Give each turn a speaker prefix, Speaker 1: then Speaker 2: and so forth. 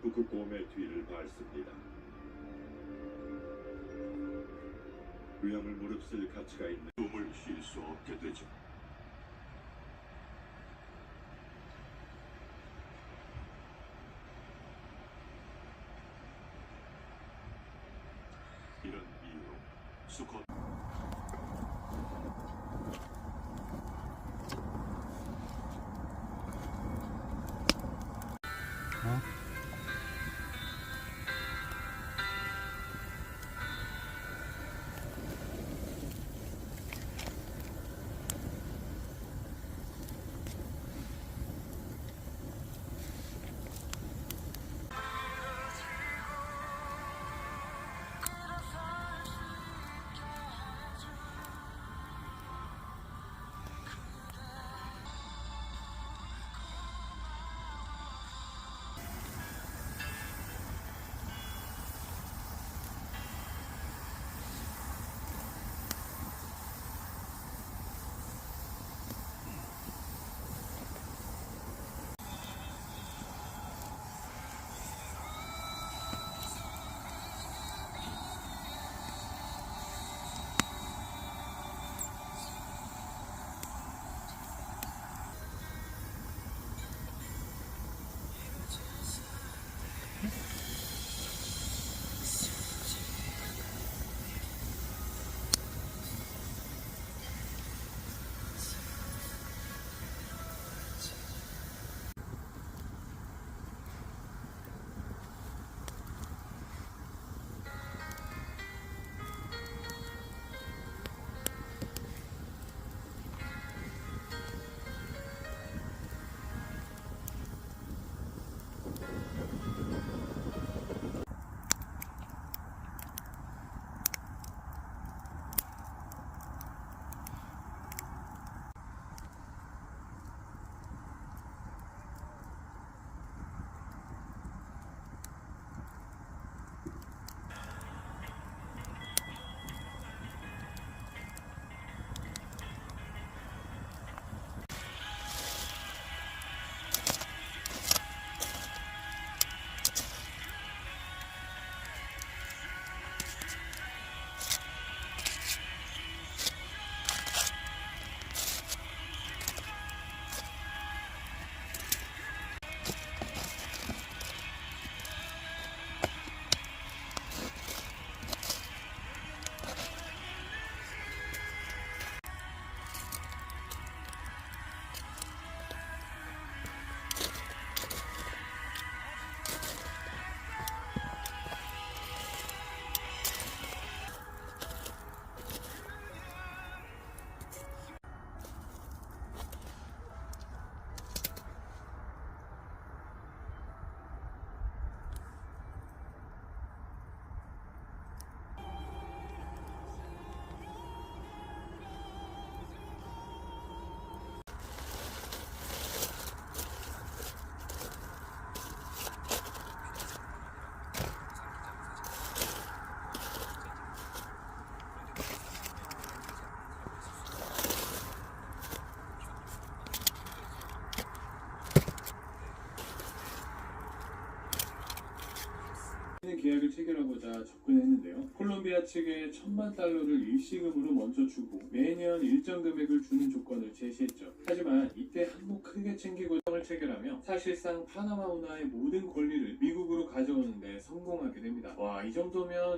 Speaker 1: 북극곰의 뒤를 밟습니다. 위험을 무릅쓸 가치가 있는 숨을 쉴 수 없게 되죠. 이런 이유로 수컷
Speaker 2: 계약을 체결하고자 접근했는데요. 콜롬비아 측에 $10,000를 일시금으로 먼저 주고 매년 일정 금액을 주는 조건을 제시했죠. 하지만 이때 한몫 크게 챙기고 을 체결하며 사실상 파나마 운하의 모든 권리를 미국으로 가져오는 데 성공하게 됩니다. 와, 이 정도면